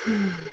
What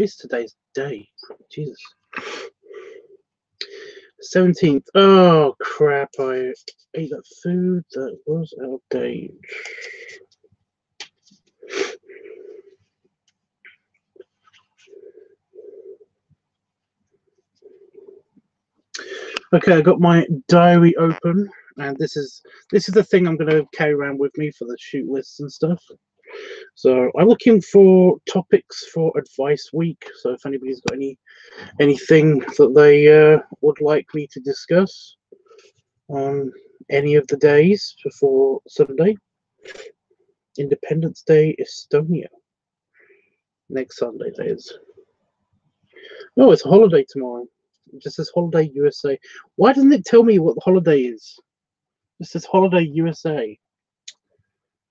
is today's date? Jesus. 17th. Oh crap, I ate that food that was out of date. Okay, I got my diary open, and this is the thing I'm going to carry around with me for the shoot lists and stuff. So I'm looking for topics for advice week. So if anybody's got anything that they would like me to discuss on any of the days before Sunday. Independence Day, Estonia. Next Sunday, that is. No, it's a holiday tomorrow. It just says Holiday USA. Why doesn't it tell me what the holiday is? It says Holiday USA.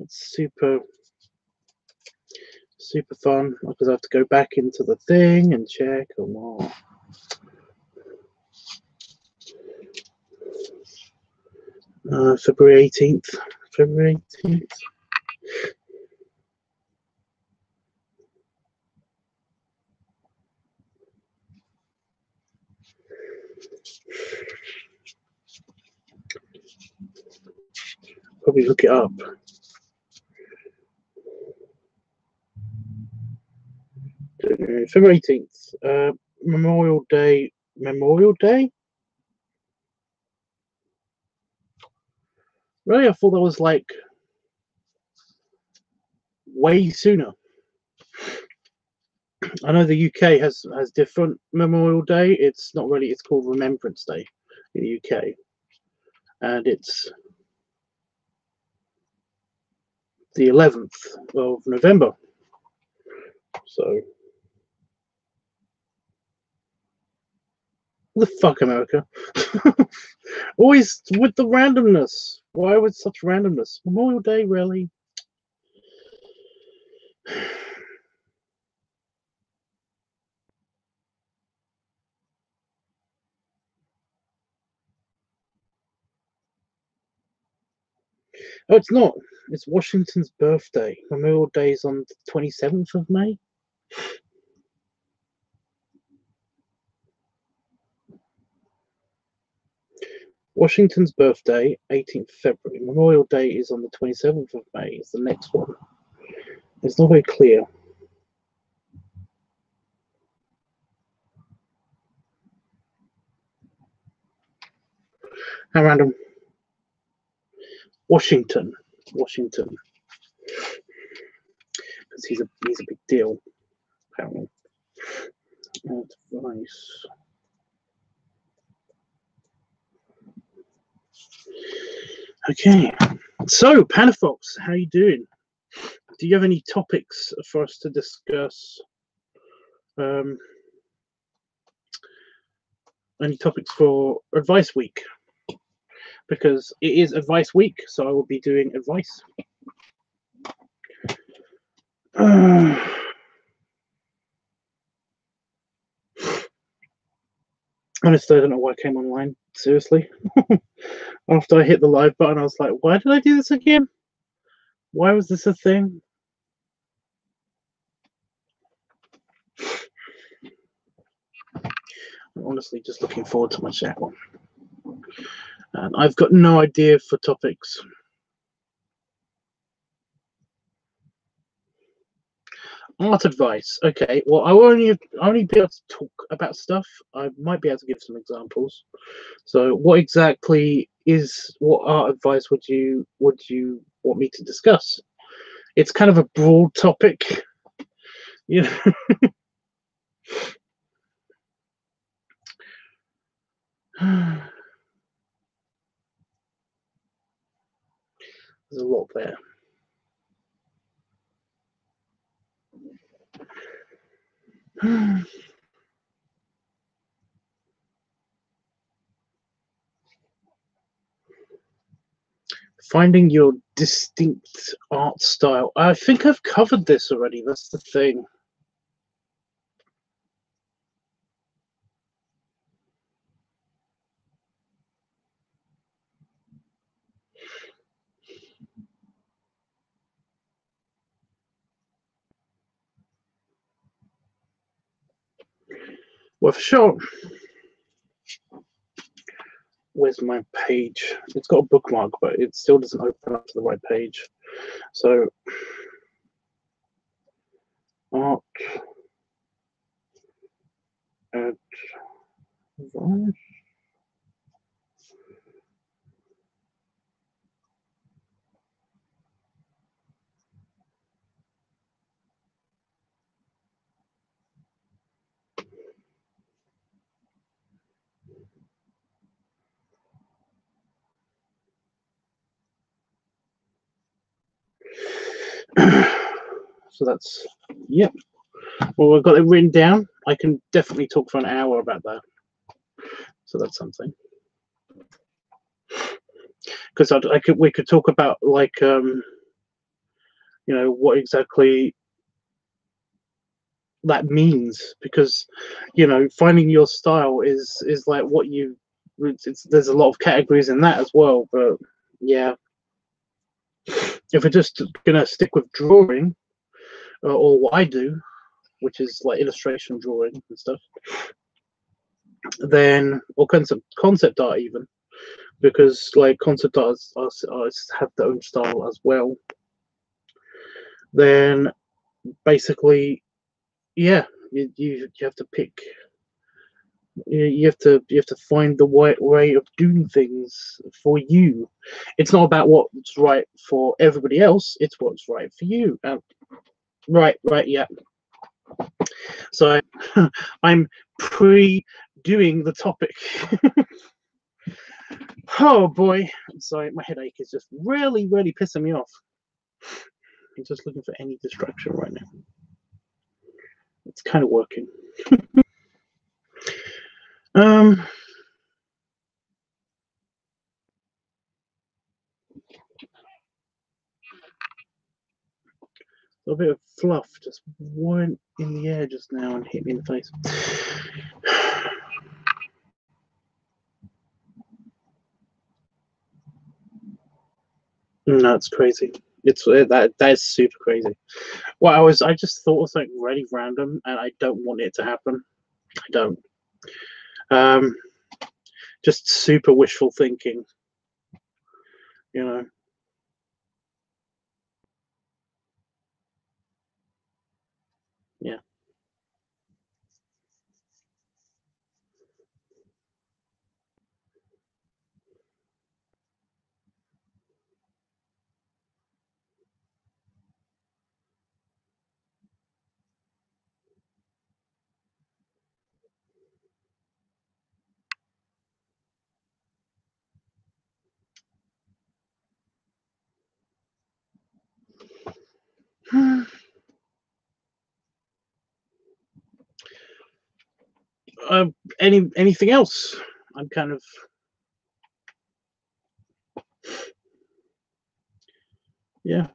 It's super fun because I have to go back into the thing and check. Oh, wow. February 18th. February 18th. Probably look it up. February 18th. Memorial Day. Memorial Day? Really? I thought that was like way sooner. I know the UK has different Memorial Day. It's not really. It's called Remembrance Day in the UK, and it's the 11th of November. So, what the fuck, America? Always with the randomness. Why with such randomness? Memorial Day, really? Oh, it's not. It's Washington's birthday. Memorial Day is on the 27th of May. Washington's birthday, 18th February. Memorial Day is on the 27th of May. Is the next one. It's not very clear. How random. Washington. Because he's a big deal, apparently. Advice. Okay. So, Panafox, how are you doing? Do you have any topics for us to discuss? Any topics for Advice Week? Because it is Advice Week, so I will be doing advice. Honestly, I don't know why I came online. Seriously. After I hit the live button, I was like, why did I do this again? Why was this a thing? I'm honestly just looking forward to my chat one. And I've got no idea for topics. Art advice. Okay, well, I only be able to talk about stuff. I might be able to give some examples. So, what exactly is what art advice would you want me to discuss? It's kind of a broad topic, you know. There's a lot there. Finding your distinct art style. I think I've covered this already. That's the thing. Well, for sure. Where's my page? It's got a bookmark, but it still doesn't open up to the right page. So, art advice. So that's, yep. Well, I've got it written down. I can definitely talk for an hour about that. So that's something. Because we could talk about, like, you know, what exactly that means, because, you know, finding your style is like what you, there's a lot of categories in that as well. But yeah, if we're just gonna stick with drawing, or what I do, which is like illustration drawing and stuff, then, or concept art even, because like concept artists have their own style as well, then basically, yeah, you have to pick, you have to find the right way of doing things for you. It's not about what's right for everybody else, it's what's right for you. Right, yeah. So I'm pre-doing the topic. Oh boy, I'm sorry, my headache is just really pissing me off. I'm just looking for any distraction right now. It's kind of working. A bit of fluff just went in the air just now and hit me in the face. No, it's crazy. It's that is super crazy. Well, I just thought of something really random, and I don't want it to happen. I don't. Just super wishful thinking, you know. Yeah. Anything else? I'm kind of, yeah.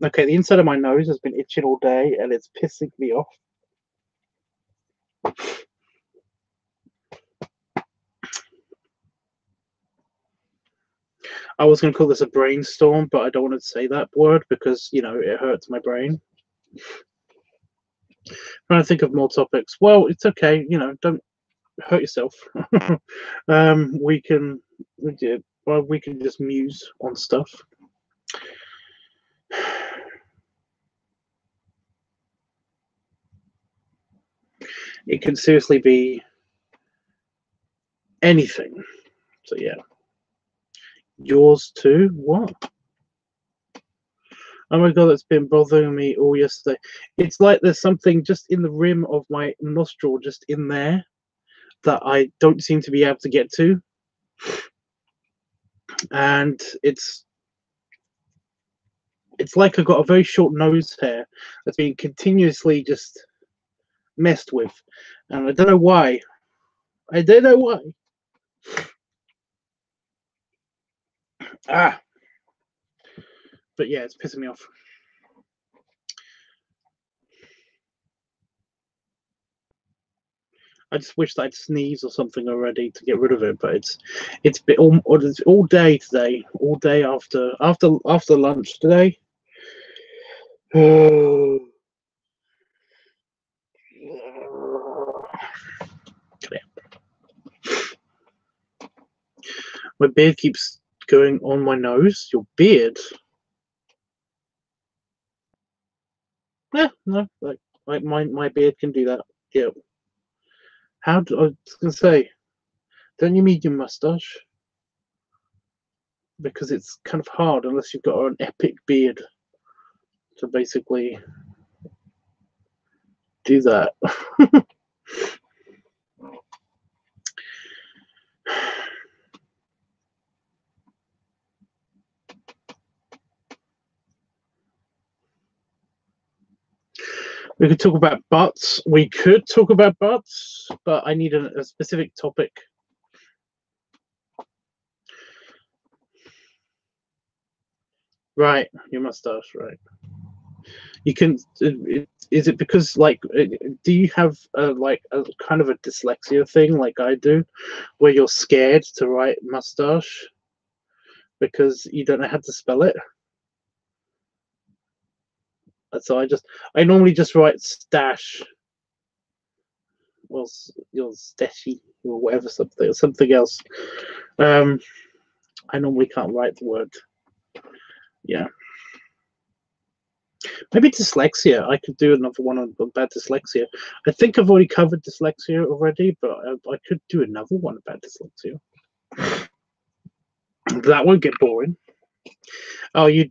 Okay, the inside of my nose has been itching all day, and it's pissing me off. I was going to call this a brainstorm, but I don't want to say that word because, you know, it hurts my brain. Trying to think of more topics. Well, it's okay. You know, don't hurt yourself. We can just muse on stuff. It can seriously be anything. So yeah. Yours too? What? Oh my god, that's been bothering me all yesterday. It's like there's something just in the rim of my nostril, just in there, that I don't seem to be able to get to. and it's like I've got a very short nose hair that's being continuously just messed with, and I don't know why. I don't know why. But yeah, it's pissing me off. I just wish that I'd sneeze or something already to get rid of it, but it's been all day today, all day after lunch today. My beard keeps going on my nose. Your beard? Yeah, no, like my beard can do that. Yeah. How do I was gonna say? Don't you mean your mustache? Because it's kind of hard unless you've got an epic beard to basically do that. We could talk about butts. We could talk about butts, but I need a specific topic. Right, your mustache, right. You can. Is it because, like, do you have like a kind of a dyslexia thing like I do, where you're scared to write mustache because you don't know how to spell it? So I normally just write stash or your stashy or whatever, something else. I normally can't write the word. Yeah. Maybe dyslexia. I could do another one about dyslexia. I think I've already covered dyslexia already, but I could do another one about dyslexia. That won't get boring. Oh, you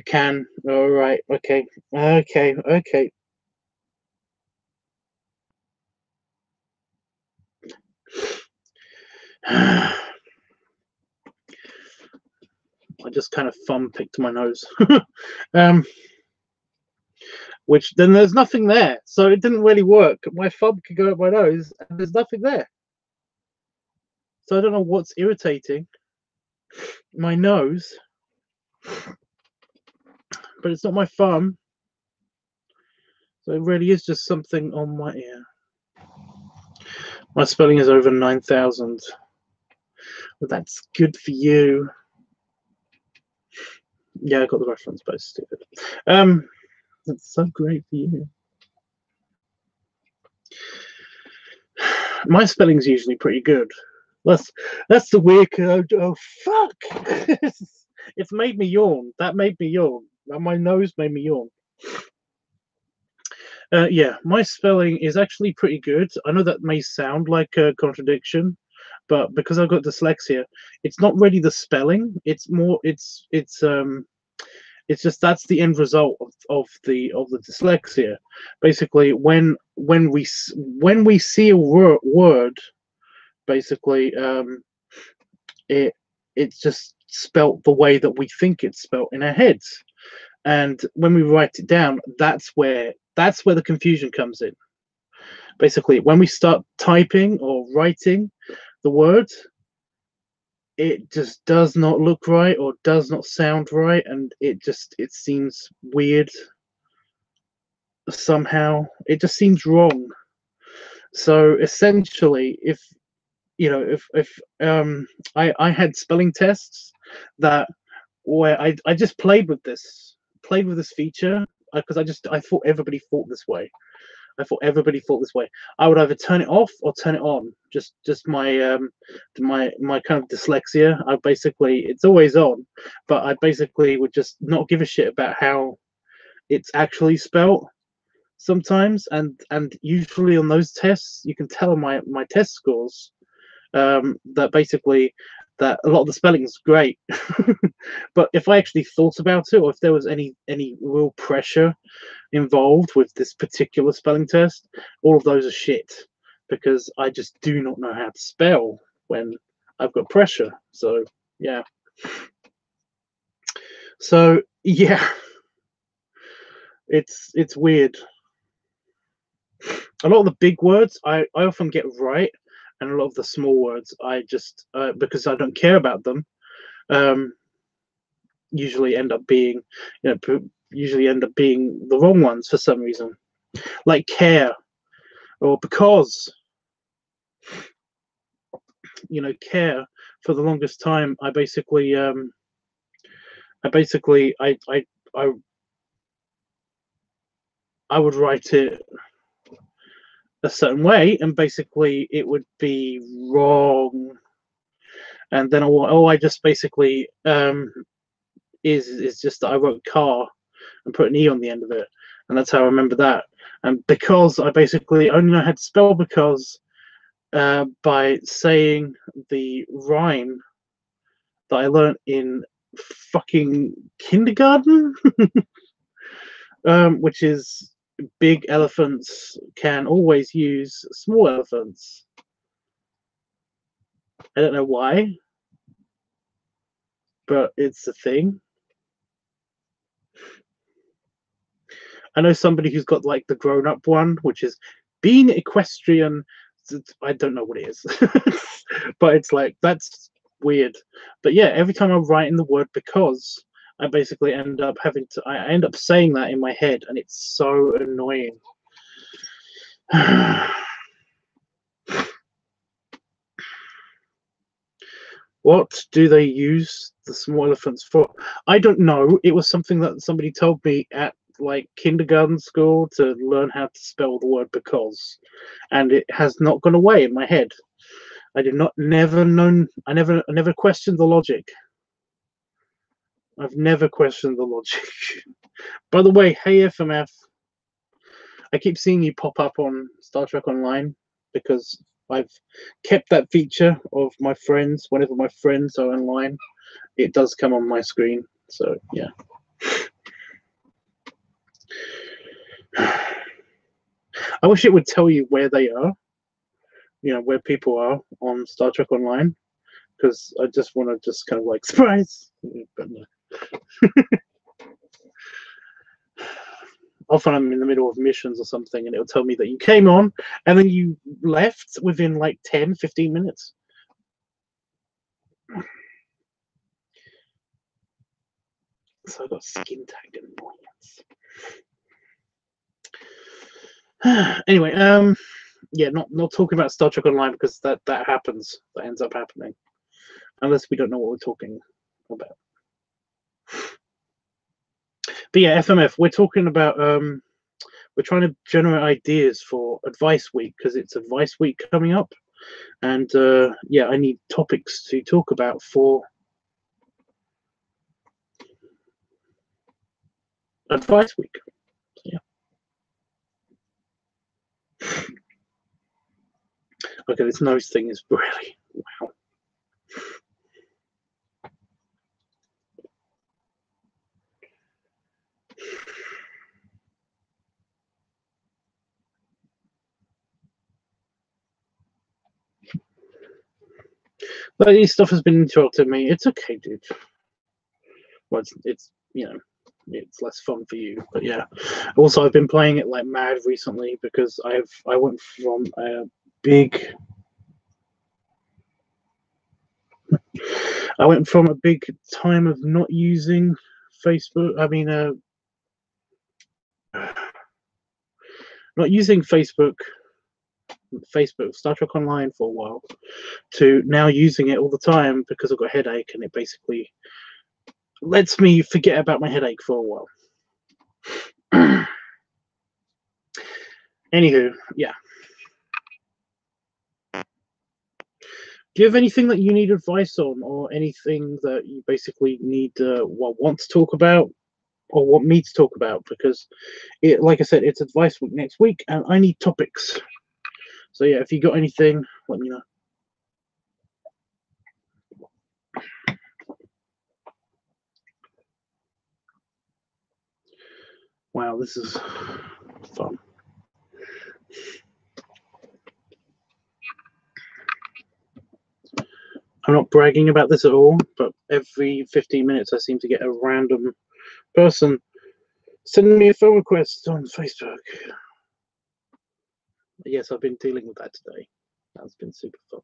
can. All right. Okay. Okay. I just kind of thumb picked my nose. Which then there's nothing there, so it didn't really work. My thumb could go up my nose, and there's nothing there. So I don't know what's irritating my nose, but it's not my thumb. So it really is just something on my ear. My spelling is over 9,000. Well, that's good for you. Yeah, I got the reference, but it's stupid. That's so great for you. My spelling's usually pretty good. That's the weird code. Oh fuck! It's made me yawn. That made me yawn. My nose made me yawn. Yeah, my spelling is actually pretty good. I know that may sound like a contradiction, but because I've got dyslexia, it's not really the spelling. It's more. It's just that's the end result of the dyslexia. Basically, when we see a word, basically, it's just spelt the way that we think it's spelt in our heads, and when we write it down, that's where the confusion comes in. Basically, when we start typing or writing the word, it just does not look right or does not sound right, and it seems weird somehow. It just seems wrong. So essentially, if I had spelling tests that where I just played with this feature because I thought everybody thought this way. I would either turn it off or turn it on. Just my my kind of dyslexia. I basically it's always on, but I basically would just not give a shit about how it's actually spelt sometimes, and usually on those tests you can tell my test scores that basically that a lot of the spelling is great. But if I actually thought about it, or if there was any real pressure involved with this particular spelling test, all of those are shit, because I just do not know how to spell when I've got pressure. So Yeah. So yeah, it's weird. A lot of the big words I often get right, and a lot of the small words I just because I don't care about them, um, usually end up being, usually end up being the wrong ones for some reason, like care or because. Care for the longest time. I I would write it a certain way, and basically it would be wrong. And then I just basically is just that I wrote car and put an e on the end of it, and that's how I remember that. And because I basically only know how to spell because by saying the rhyme that I learned in fucking kindergarten, which is big elephants can always use small elephants. I don't know why, but it's a thing. I know somebody who's got like the grown-up one, which is being equestrian. I don't know what it is, but it's like that's weird. But yeah, every time I write in the word because, I basically end up I end up saying that in my head, and it's so annoying. What do they use the small elephants for? I don't know. It was something that somebody told me at like kindergarten school to learn how to spell the word because, and it has not gone away in my head. I did not never known. I never questioned the logic. I've never questioned the logic. By the way, hey FMF, I keep seeing you pop up on Star Trek Online because I've kept that feature of my friends. Whenever my friends are online, it does come on my screen. So yeah. I wish it would tell you where they are, where people are on Star Trek Online, because I just want to just kind of like surprise. But no. Often I'm in the middle of missions or something, and it'll tell me that you came on and then you left within like 10, 15 minutes. So I got skin tag annoyance. Anyway, yeah, not talking about Star Trek Online because that happens. That ends up happening, unless we don't know what we're talking about. But yeah, FMF, we're talking about we're trying to generate ideas for Advice Week because it's Advice Week coming up, and yeah, I need topics to talk about for Advice Week. Yeah. Okay, this nose thing is really wow. But this stuff has been interrupting me. It's okay, dude. Well, it's it's less fun for you, but yeah. Also, I've been playing it like mad recently because I went from a big time of not using Facebook. I mean, not using Facebook Star Trek Online for a while, to now using it all the time because I've got a headache, and it basically lets me forget about my headache for a while. Anywho, yeah. Do you have anything that you need advice on, or anything that you basically need want to talk about, or want me to talk about? Because like I said, it's Advice Week next week, and I need topics. So yeah, if you got anything, let me know. Wow, this is fun. I'm I'm not bragging about this at all, but every 15 minutes I seem to get a random person sending me a phone request on Facebook. Yes, I've been dealing with that today. That's been super fun.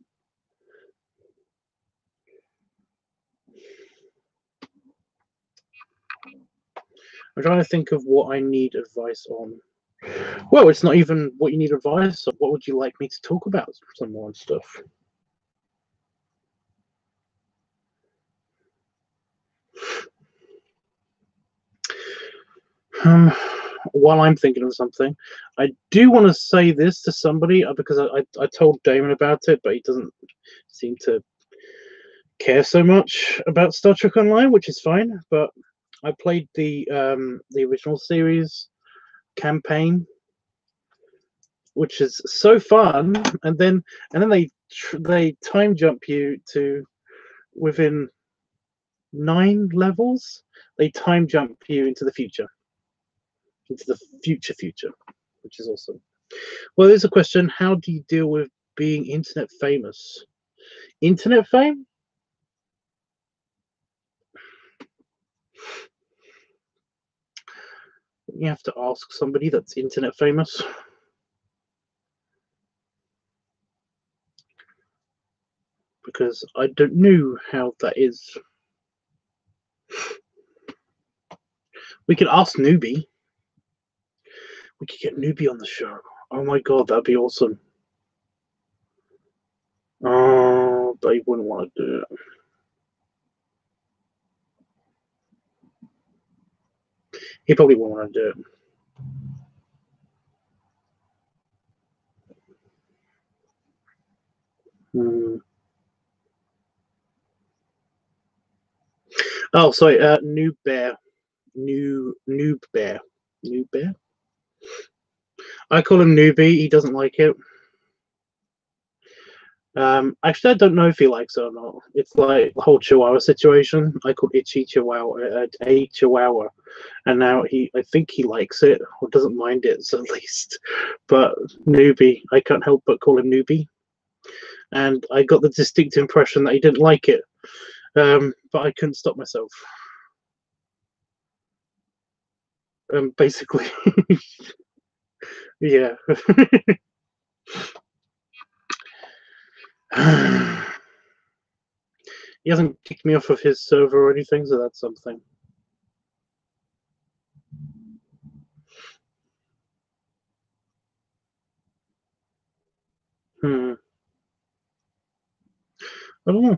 I'm trying to think of what I need advice on. Well, it's not even what you need advice on. What would you like me to talk about? Some more stuff. While I'm thinking of something, I do want to say this to somebody because I told Damon about it, but he doesn't seem to care so much about Star Trek Online, which is fine. But I played the original series campaign, which is so fun, and then they time jump you to within 9 levels. They time jump you into the future, future, which is awesome. Well, there's a question: how do you deal with being internet famous? Internet fame? You have to ask somebody that's internet famous. Because I don't know how that is. We could ask Newbie. We could get Newbie on the show. Oh my god, that'd be awesome. Oh, they wouldn't want to do it. He probably won't want to do it. Oh, sorry, Noob Bear. Noob Bear. Noob Bear? I call him Newbie. He doesn't like it. Actually, I don't know if he likes it or not. It's like the whole Chihuahua situation. I called Itchy Chihuahua a Chihuahua, and now I think he likes it or doesn't mind it at least. But Newbie, I can't help but call him Newbie, and I got the distinct impression that he didn't like it, but I couldn't stop myself. Basically, yeah. He hasn't kicked me off of his server or anything, so that's something. I don't know.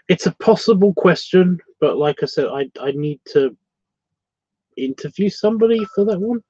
It's a possible question, but like I said, I need to interview somebody for that one.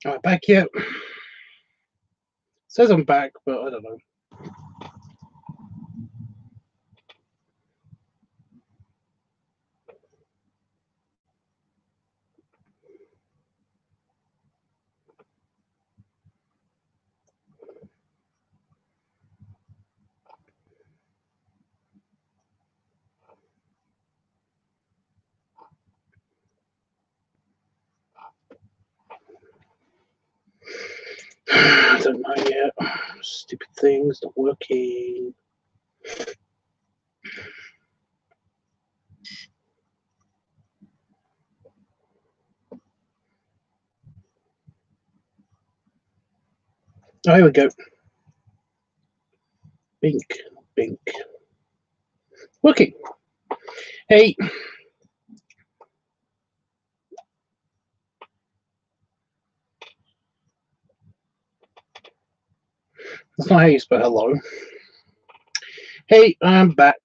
Am I back yet? Says I'm back, but I don't know. I don't know yet. Stupid things not working. Oh, here we go. Bink, bink. Working. Hey. That's not how you spell hello. Hey, I'm back.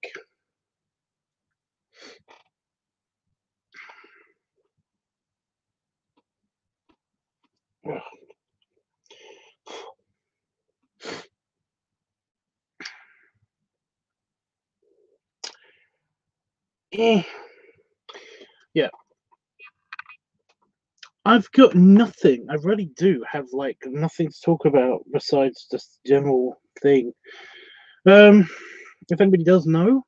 Yeah. I've got nothing. I really do have like nothing to talk about besides just general thing. If anybody does know,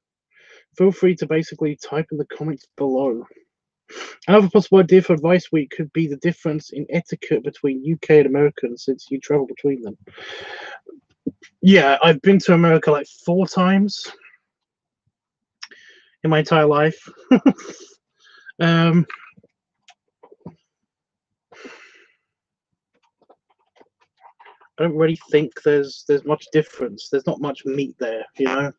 feel free to basically type in the comments below. Another possible idea for Advice Week could be the difference in etiquette between UK and Americans since you travel between them. Yeah, I've been to America like 4 times in my entire life. I don't really think there's much difference. There's not much meat there, you know.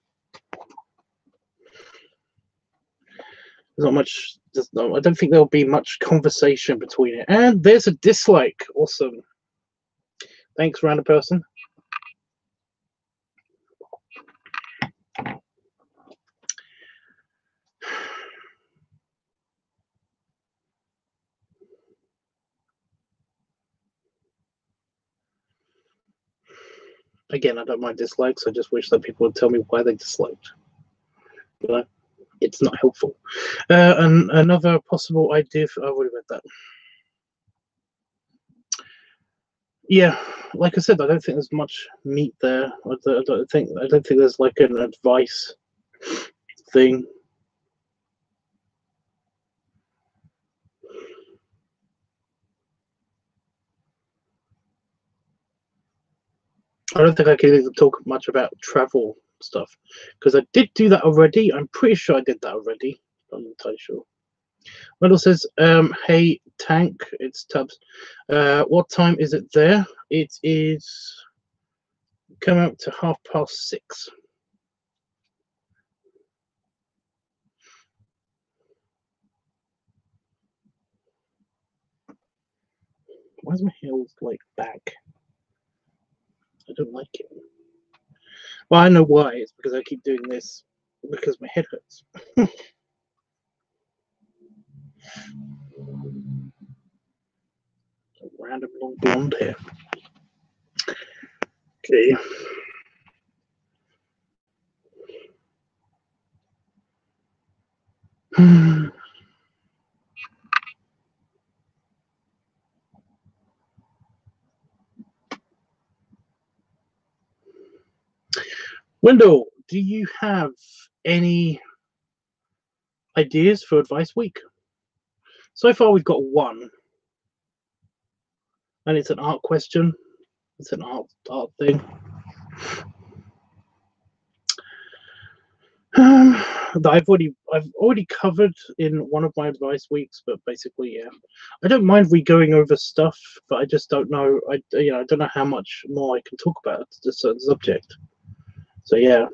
There's not much. I don't think there'll be much conversation between it. And there's a dislike. Awesome. Thanks, random person. Again, I don't mind dislikes. I just wish that people would tell me why they disliked. You know, it's not helpful. And another possible idea for. I would have read that. Yeah, like I said, I don't think there's much meat there. I don't think there's like an advice thing. I don't think I can even talk much about travel stuff because I did do that already. I'm pretty sure I did that already. I'm not entirely sure. Wendell says, "Hey Tank, it's Tubbs. What time is it there? It is coming up to 6:30. Why is my hair like back? I don't like it. Well, I know why. It's because I keep doing this because my head hurts." Random long blonde hair. Okay. Wendell, do you have any ideas for Advice Week? So far, we've got one, and it's an art question. It's an art thing. That I've already covered in one of my Advice Weeks, but basically, yeah, I don't mind going over stuff, but I just don't know. I don't know how much more I can talk about a certain subject. So yeah.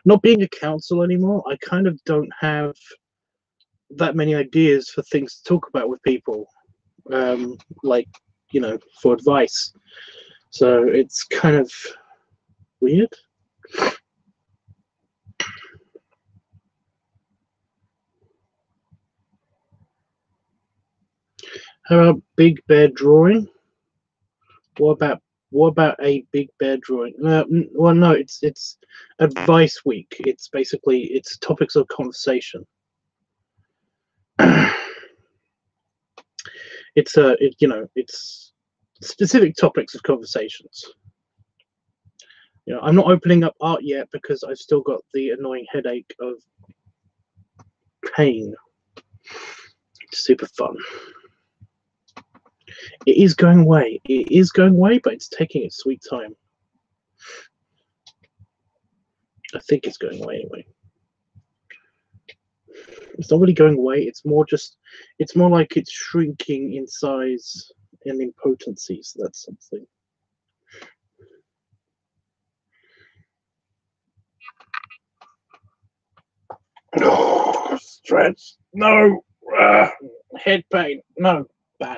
Not being a counsel anymore, I kind of don't have that many ideas for things to talk about with people, like for advice. So it's kind of weird. How about Big Bear Drawing? What about a Big Bear Drawing? Well, no, it's Advice Week. It's basically it's topics of conversation. It's it's specific topics of conversations. I'm not opening up art yet because I've still got the annoying headache of pain. It's super fun. It is going away. It is going away, but it's taking its sweet time. I think it's going away anyway. It's not really going away. It's more like it's shrinking in size and in potency. So that's something. No, stretch. No, head pain. No, bad.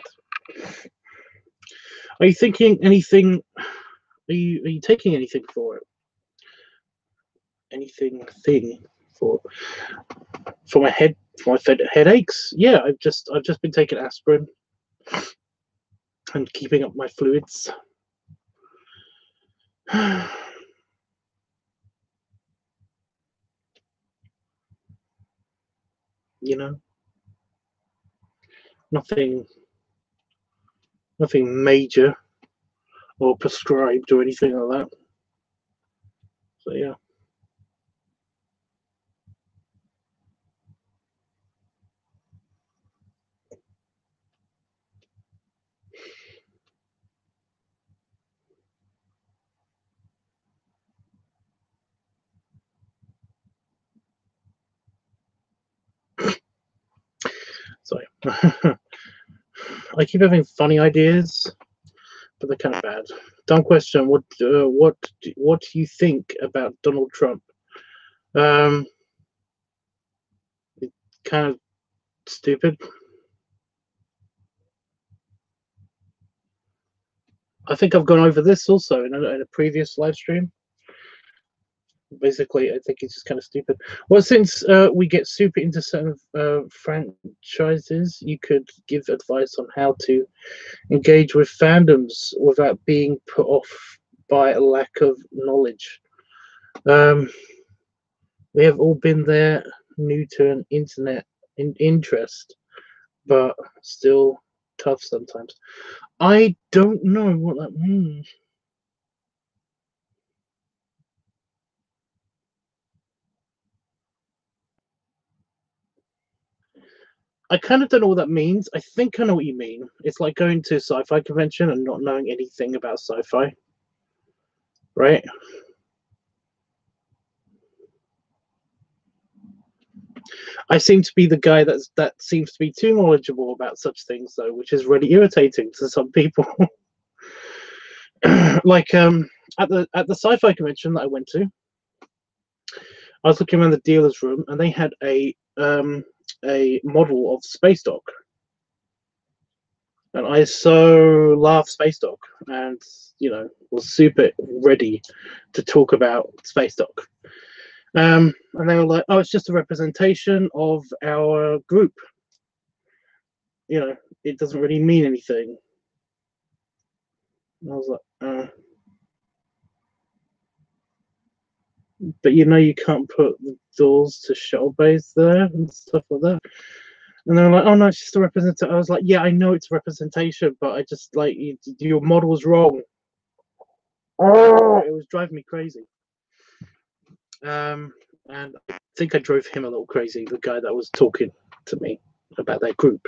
Are you thinking anything? Are you taking anything for it? Anything for my head, for my headaches? Yeah, I've just been taking aspirin and keeping up my fluids. Nothing major or prescribed or anything like that. So yeah. Sorry. I keep having funny ideas, but they're kind of bad. Dumb question. What do you think about Donald Trump? It's kind of stupid. I think I've gone over this also in a previous live stream. Basically, I think it's just kind of stupid. Well, since we get super into certain franchises, you could give advice on how to engage with fandoms without being put off by a lack of knowledge. We have all been there, new to an internet interest, but still tough sometimes. I don't know what that means. I kind of don't know what that means. I think I know what you mean. It's like going to a sci-fi convention and not knowing anything about sci-fi, right? I seem to be the guy that seems to be too knowledgeable about such things, though, which is really irritating to some people. Like at the sci-fi convention that I went to, I was looking around the dealer's room, and they had a model of Space Dog. And I so love Space Dog, and was super ready to talk about Space Dog. And they were like, "Oh, it's just a representation of our group. It doesn't really mean anything." And I was like, "But you can't put the doors to shuttle bays there and stuff like that." And they were like, "Oh no, it's just a representation." I was like, "Yeah, I know it's a representation, but I just like your model was wrong." Oh, it was driving me crazy. And I think I drove him a little crazy, the guy that was talking to me about their group.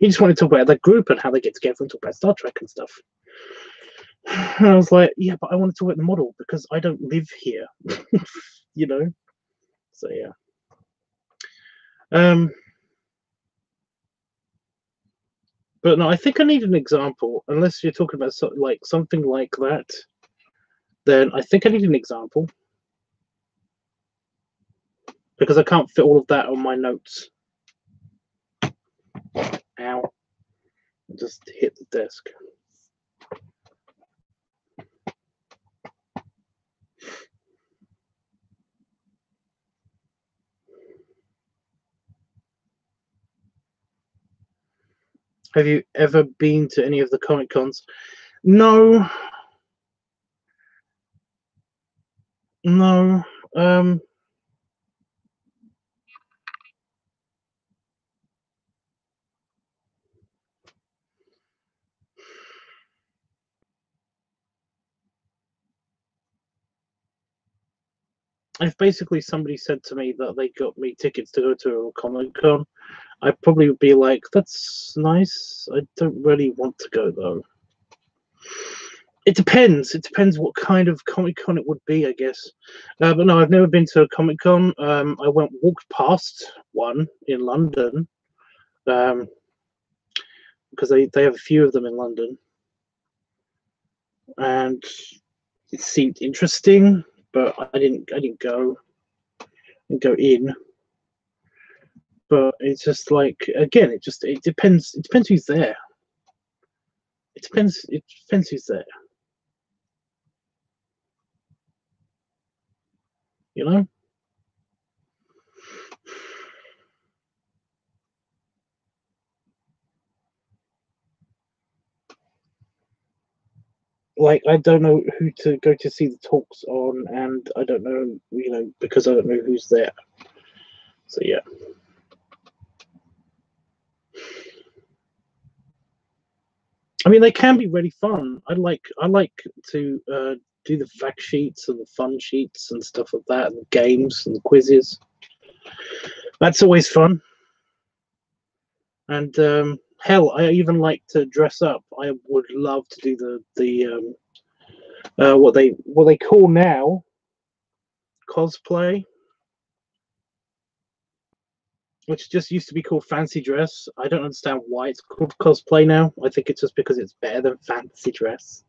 He just wanted to talk about their group and how they get together and talk about Star Trek and stuff. And I was like, yeah, but I want to talk about the model because I don't live here. So yeah. But no, I think I need an example. Unless you're talking about something like that, then I think I need an example. Because I can't fit all of that on my notes. Ow. Just hit the desk. Have you ever been to any of the Comic Cons? No, no. If basically somebody said to me that they got me tickets to go to a Comic Con, I'd probably be like, "That's nice. I don't really want to go though." It depends. It depends what kind of Comic Con it would be, I guess. But no, I've never been to a Comic Con. I walked past one in London, because they have a few of them in London, and it seemed interesting, but I didn't go in. But it's just like, again, it depends. It depends who's there. It depends who's there. You know. Like, I don't know who to go to see the talks on, and I don't know, because I don't know who's there. So yeah. I mean, they can be really fun. I like to do the fact sheets and the fun sheets and stuff like that, and the games and the quizzes. That's always fun. And hell, I even like to dress up. I would love to do what they call now cosplay, which just used to be called fancy dress. I don't understand why it's called cosplay now. I think it's just because it's better than fancy dress.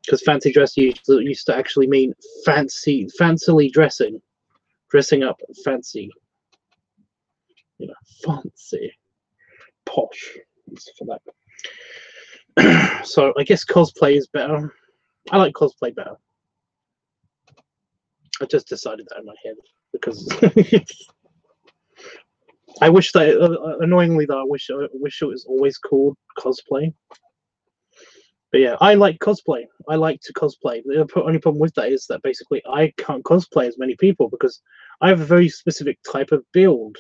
Because fancy dress used to actually mean fancily dressing up, fancy, fancy, posh, and stuff like that. So I guess cosplay is better. I like cosplay better. I just decided that in my head because I wish that annoyingly though I wish it was always called cosplay. But yeah, I like cosplay. I like to cosplay. The only problem with that is that basically I can't cosplay as many people because I have a very specific type of build,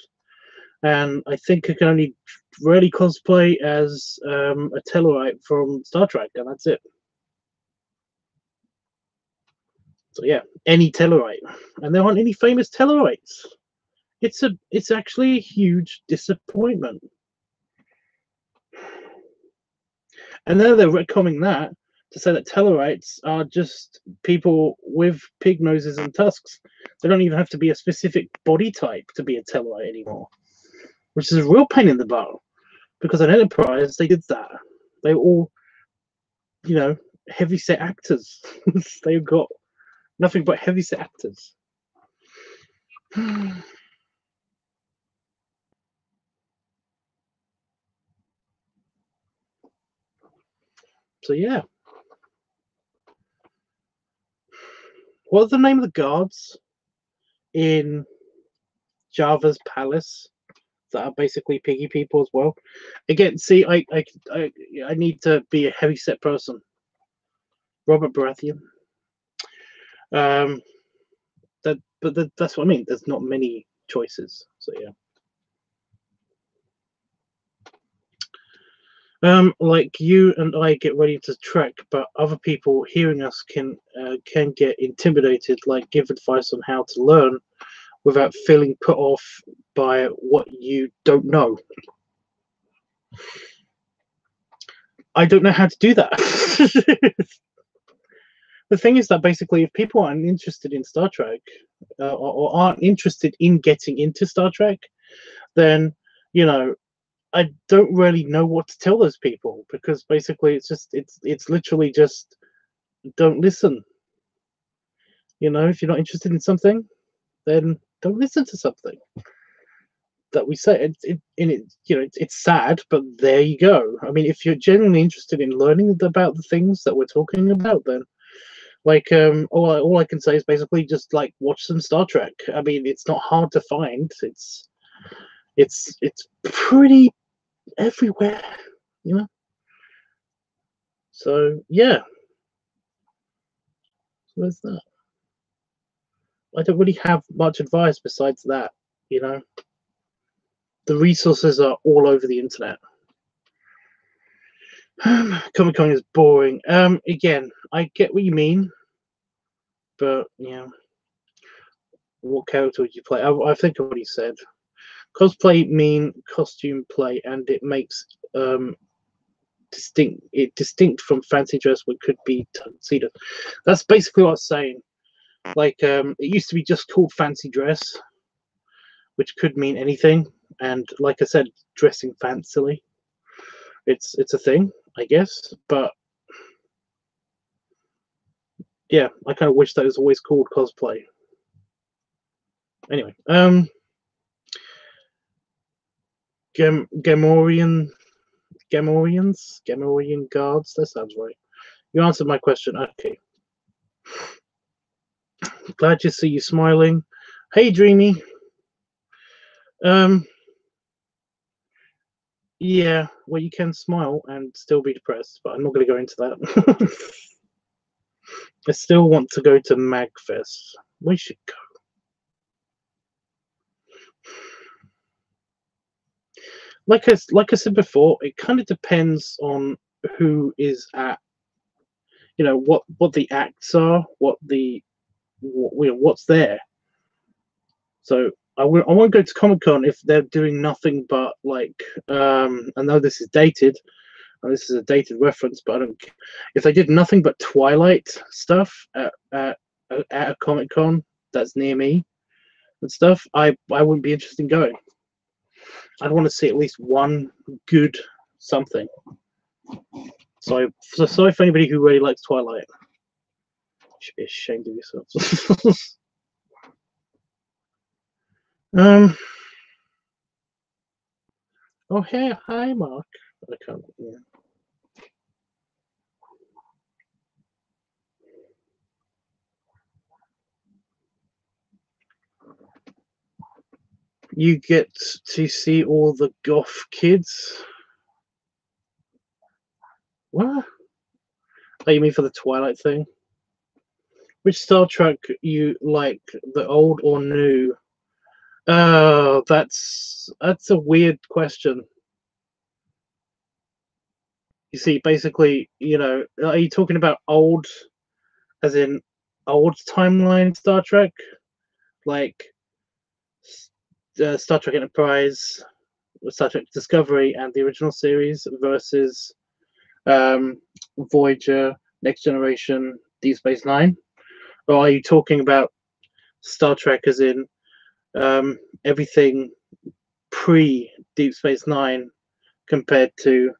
and I think I can only really cosplay as a Tellurite from Star Trek, and that's it. So yeah, any Tellurite, and there aren't any famous Tellurites. It's actually a huge disappointment. And now they're retconning that to say that Tellurites are just people with pig noses and tusks. They don't even have to be a specific body type to be a Tellurite anymore, which is a real pain in the butt. Because on Enterprise, they did that. They were all, heavyset actors. They've got nothing but heavyset actors. So yeah. What's the name of the guards in Java's palace that are basically piggy people as well? Again, see, I need to be a heavyset person. Robert Baratheon. That's what I mean. There's not many choices. So yeah. Like you and I get ready to trek, but other people hearing us can get intimidated. Like, give advice on how to learn without feeling put off by what you don't know. I don't know how to do that. The thing is that basically, if people aren't interested in Star Trek or aren't interested in getting into Star Trek, then I don't really know what to tell those people, because basically it's literally just don't listen. If you're not interested in something, then don't listen to something that we say. It's sad, but there you go. I mean, if you're genuinely interested in learning about the things that we're talking about, then all I can say is basically just like watch some Star Trek. I mean, it's not hard to find. It's pretty everywhere, you know. So yeah, so there's that. I don't really have much advice besides that, you know. The resources are all over the internet. Comic Con is boring. Again, I get what you mean, but what character would you play? I think I already said cosplay mean costume play, and it makes distinct from fancy dress, what could be tuxedo. That's basically what I'm saying. Like it used to be just called fancy dress, which could mean anything, and like I said, dressing fancily. It's a thing, I guess, but yeah, I kind of wish that it was always called cosplay. Anyway, Gamorrean guards. That sounds right. You answered my question. Okay. Glad to see you smiling. Hey, Dreamy. Yeah. Well, you can smile and still be depressed, but I'm not going to go into that. I still want to go to Magfest. We should go. Like I said before, it kind of depends on who is at. What the acts are, what's there. So I won't go to Comic Con if they're doing nothing but like I know this is dated, and this is a dated reference, but I don't. If they did nothing but Twilight stuff at a Comic Con that's near me and stuff, I wouldn't be interested in going. I'd want to see at least one good something. So sorry for anybody who really likes Twilight. You should be ashamed of yourselves. Oh, hey, hi, Mark. I can't. Yeah. You get to see all the goth kids. What? Oh, you mean for the Twilight thing? Which Star Trek you like, the old or new? Oh, that's a weird question. You see, basically, are you talking about old, as in old timeline Star Trek, like Star Trek Enterprise, Star Trek Discovery, and the original series versus Voyager, Next Generation, Deep Space Nine? Or are you talking about Star Trek as in everything pre Deep Space Nine compared to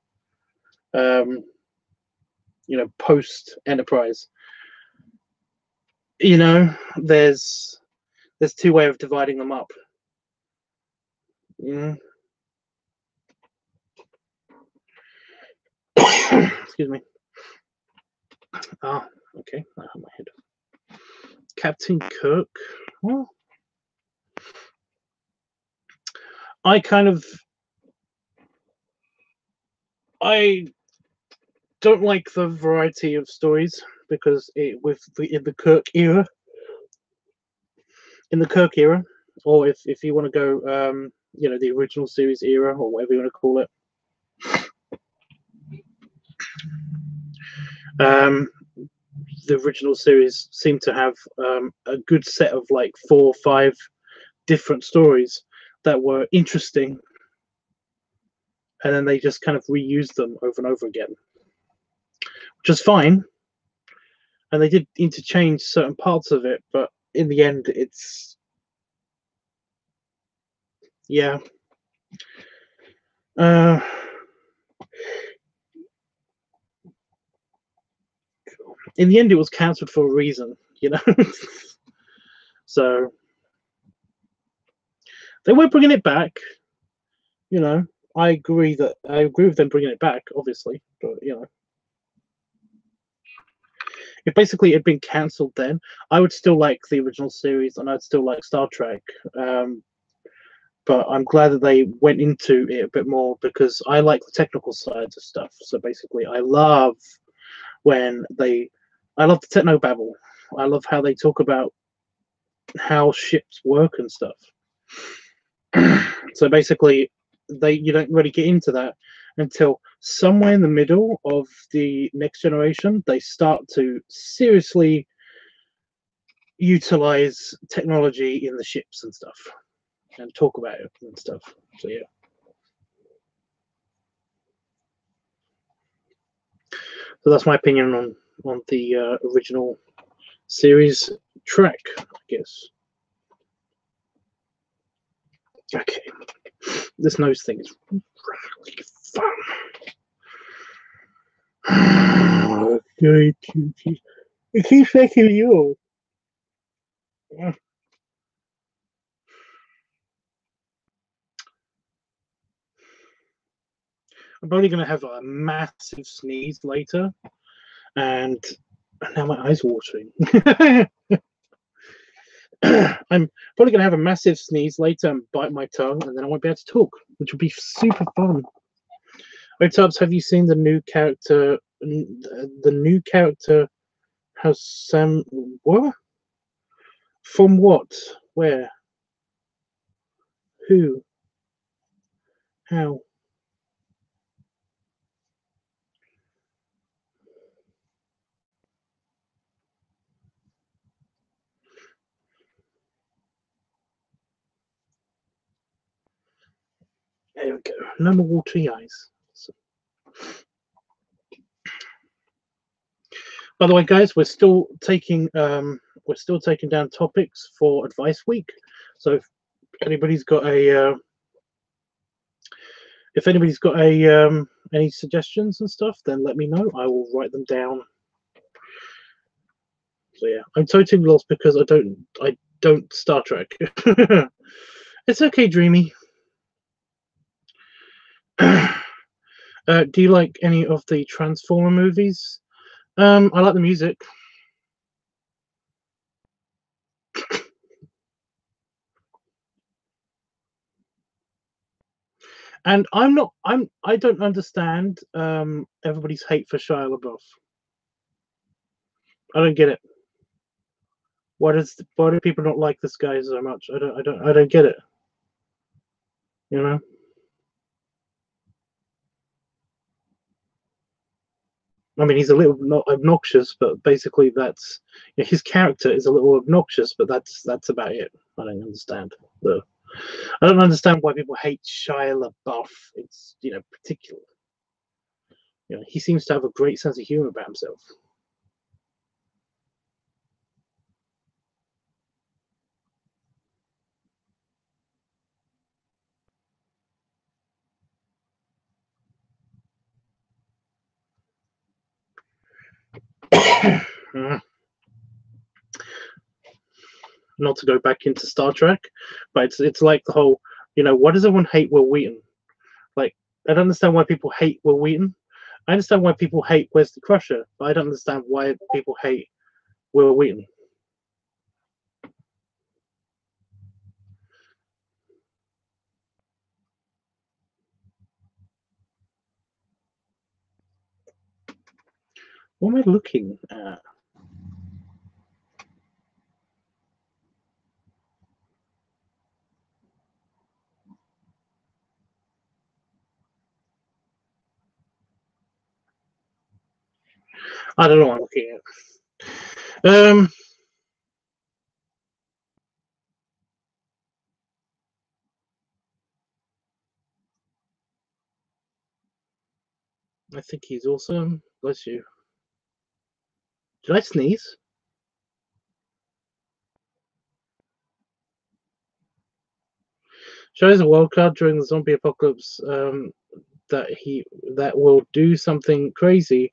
post Enterprise? There's two ways of dividing them up. Excuse me. Okay. I have my head. Captain Kirk. Well, I don't like the variety of stories because in the Kirk era, or if you want to go, the original series era or whatever you want to call it. The original series seemed to have a good set of like 4 or 5 different stories that were interesting, and then they just kind of reused them over and over again, which is fine. And they did interchange certain parts of it, but in the end, it's yeah. In the end, it was cancelled for a reason, So they were bringing it back. I agree with them bringing it back, obviously, but if basically it had been cancelled, then I would still like the original series, and I'd still like Star Trek. but I'm glad that they went into it a bit more because I like the technical sides of stuff. So basically, I love the techno babble. I love how they talk about how ships work and stuff. So basically, you don't really get into that until somewhere in the middle of the next generation. They start to seriously utilize technology in the ships and stuff, and talk about it and stuff. So yeah. So that's my opinion on the original series track, I guess. Okay, this nose thing is really fun. It keeps making me ill. I'm probably going to have a massive sneeze later, and now my eyes watering. I'm probably going to have a massive sneeze later and bite my tongue, and then I won't be able to talk, which will be super fun. Oh, Tubbs, have you seen the new character? The new character has Sam. What? From what? Where? Who? How? There we go. No more watery eyes. So. By the way, guys, we're still taking down topics for Advice Week. So if anybody's got a any suggestions and stuff, then let me know. I will write them down. So yeah, I'm totally lost because I don't Star Trek. It's okay, Dreamy. Do you like any of the Transformer movies? I like the music. And I don't understand everybody's hate for Shia LaBeouf. I don't get it. Why do people not like this guy so much? I don't get it. You know? I mean, he's a little not obnoxious, but basically that's his character is a little obnoxious, but that's about it. I don't understand. I don't understand why people hate Shia LaBeouf. It's particular. He seems to have a great sense of humor about himself. Not to go back into Star Trek, but it's like the whole, why does everyone hate Will Wheaton? Like, I don't understand why people hate Will Wheaton. I understand why people hate Wesley Crusher, but I don't understand why people hate Will Wheaton. What am I looking at? I don't know what I'm looking at. I think he's awesome. Bless you. Did I sneeze? Shows a wild card during the zombie apocalypse that will do something crazy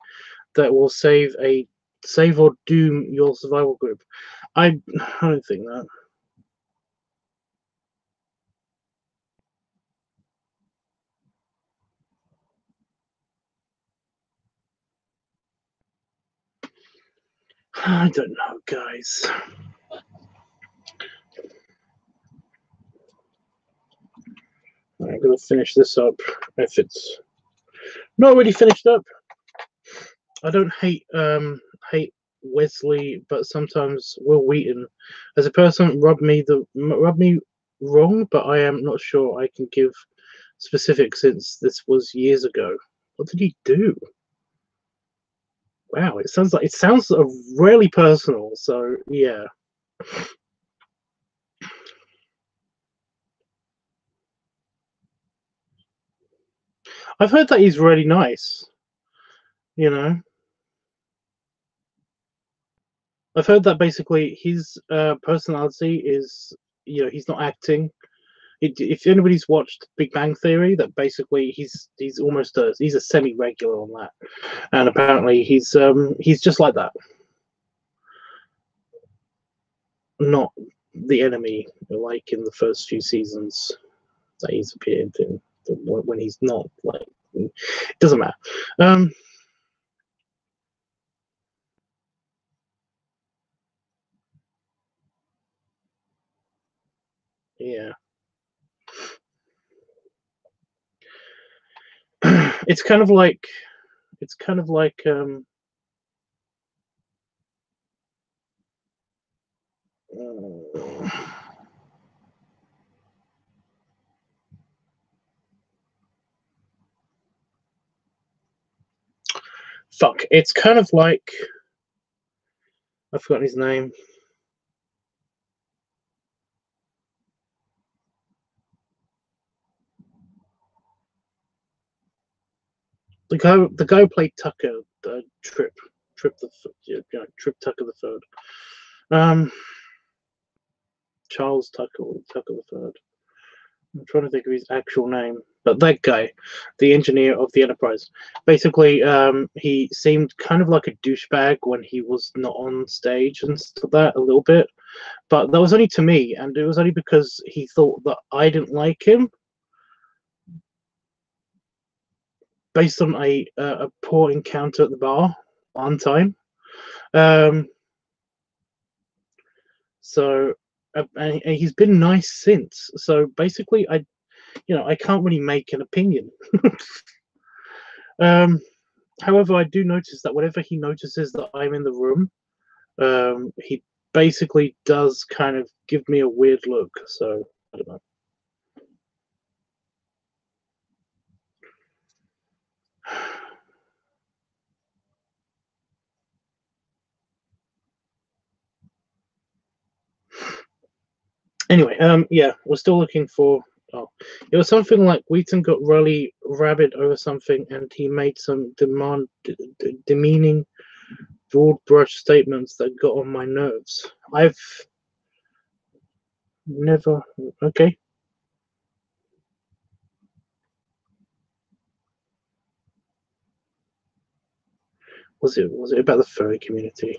that will save or doom your survival group. I don't think that. I don't know, guys. going to finish this up if it's not already finished up. I don't hate Wesley, but sometimes Will Wheaton, as a person, rubbed me wrong. But I am not sure I can give specifics since this was years ago. What did he do? Wow, it sounds really personal. So yeah. I've heard that he's really nice. You know, I've heard that basically his personality is, he's not acting. If anybody's watched Big Bang Theory, that basically he's he's a semi-regular on that, and apparently he's just like that. Not the enemy like in the first few seasons that he's appeared in. When he's not, like, it doesn't matter. Yeah. It's kind of like fuck. It's kind of like, I've forgotten his name. The guy who played Tucker, Trip Tucker the Third. Charles Tucker, Tucker the Third. I'm trying to think of his actual name, but that guy, the engineer of the Enterprise, basically, he seemed kind of like a douchebag when he was not on stage and stuff like that, a little bit. But that was only to me, and it was only because he thought that I didn't like him, based on a poor encounter at the bar one time. So, and he's been nice since. So basically, I can't really make an opinion. However, I do notice that whenever he notices that I'm in the room, he basically does kind of give me a weird look. So I don't know. Anyway, yeah, we're still looking for. Oh, it was something like Wheaton got really rabid over something, and he made some demeaning, broad brush statements that got on my nerves. I've never. Okay. Was it about the furry community?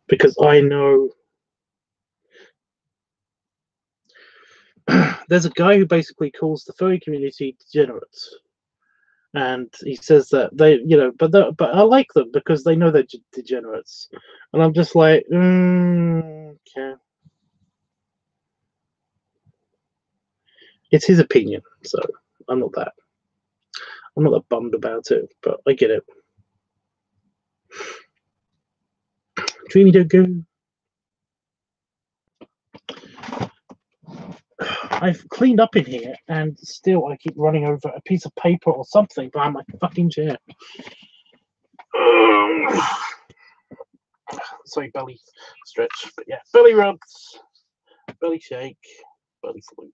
Because I know there's a guy who basically calls the furry community degenerates, and he says that they, but I like them because they know they're degenerates, and I'm just like, okay, it's his opinion, so I'm not that bummed about it, but I get it. Dreamy, don't go. I've cleaned up in here, and still I keep running over a piece of paper or something behind my fucking chair. Sorry, belly stretch, but yeah, belly rubs, belly shake, belly salute.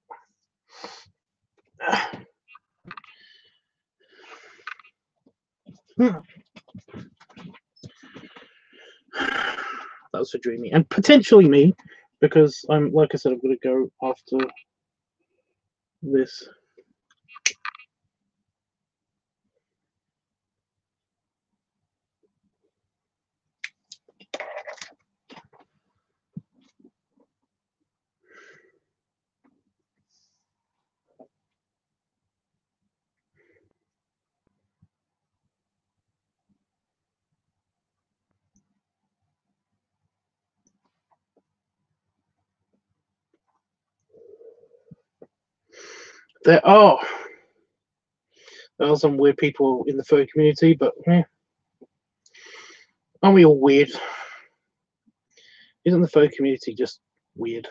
That was for Dreamy, and potentially me, because I'm, like I said, I'm going to go after this. there are some weird people in the furry community, but yeah, aren't we all weird? Isn't the furry community just weird?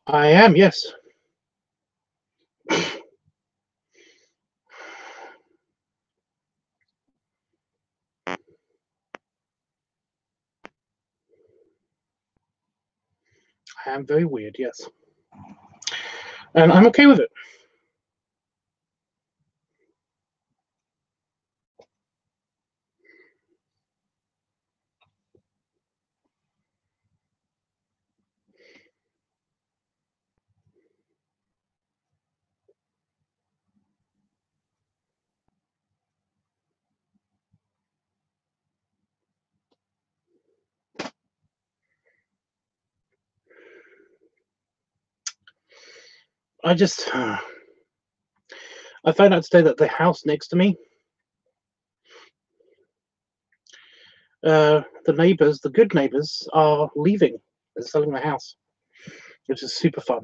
I am, yes. I am very weird, yes. And I'm okay with it. I found out today that the house next to me, the neighbors, the good neighbors, are leaving. They're selling the house, which is super fun.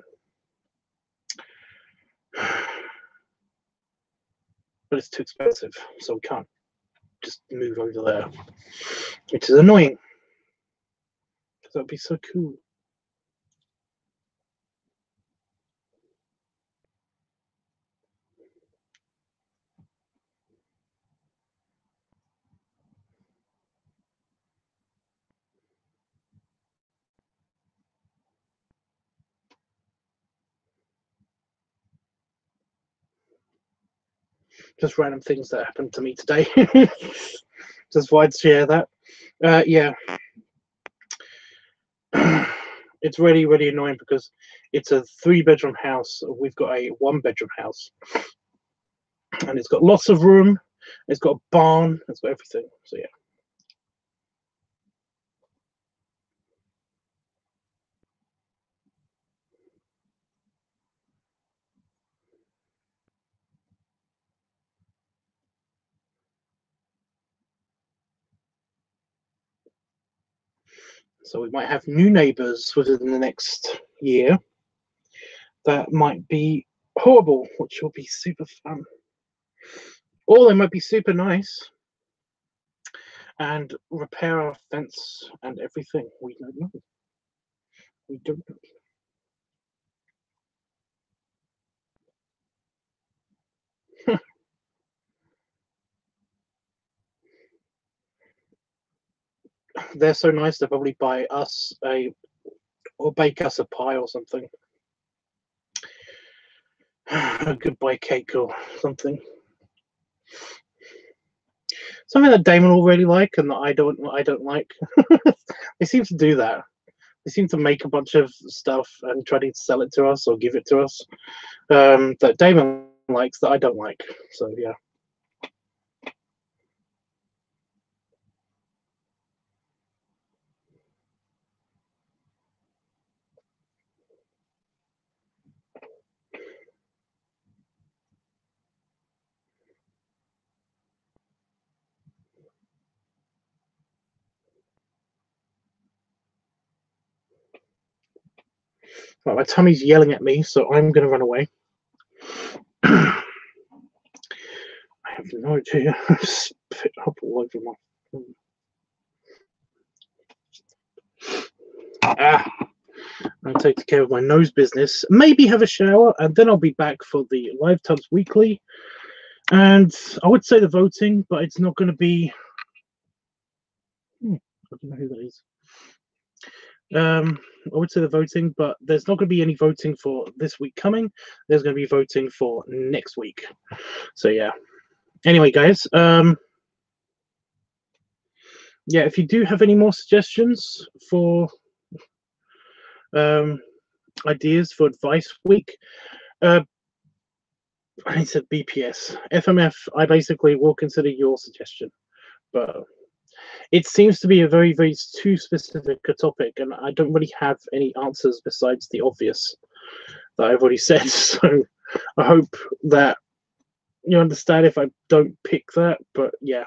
But it's too expensive, so we can't just move over there, which is annoying, because that would be so cool. Just random things that happened to me today. Just wanted to share that. Yeah. It's really, really annoying because it's a 3-bedroom house. We've got a 1-bedroom house. And it's got lots of room. It's got a barn. It's got everything. So, yeah. So we might have new neighbours within the next year. That might be horrible, which will be super fun. Or they might be super nice and repair our fence and everything. We don't know. We don't know. They're so nice, they'll probably buy us or bake us a pie or something. A goodbye cake or something. Something that Damon will really like and that I don't like. They seem to do that. They seem to make a bunch of stuff and try to sell it to us or give it to us that Damon likes that I don't like. So yeah. Right, my tummy's yelling at me, so I'm going to run away. I have no idea. Spit up all over my. I'll take care of my nose business, maybe have a shower, and then I'll be back for the LiveTubs Weekly. And I would say the voting, but it's not going to be. I don't know who that is. I would say the voting, but there's not going to be any voting for this week coming. There's going to be voting for next week. So yeah. Anyway, guys. Yeah, if you do have any more suggestions for ideas for advice week. I said BPS. FMF, I basically will consider your suggestion, but it seems to be a very, very too specific a topic, and I don't really have any answers besides the obvious that I've already said. So I hope that you understand if I don't pick that. But yeah,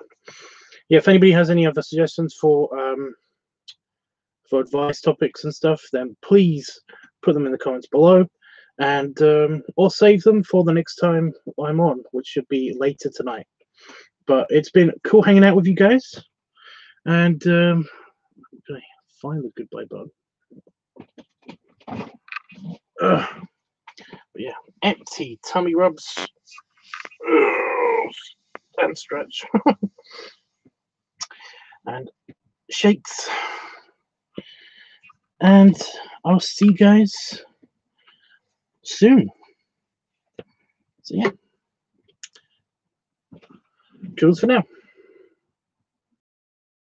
if anybody has any other suggestions for advice topics and stuff, then please put them in the comments below, and or save them for the next time I'm on, which should be later tonight. But it's been cool hanging out with you guys, and I'm gonna find the goodbye button. But yeah, empty tummy rubs and stretch and shakes, and I'll see you guys soon. So yeah, tools for now.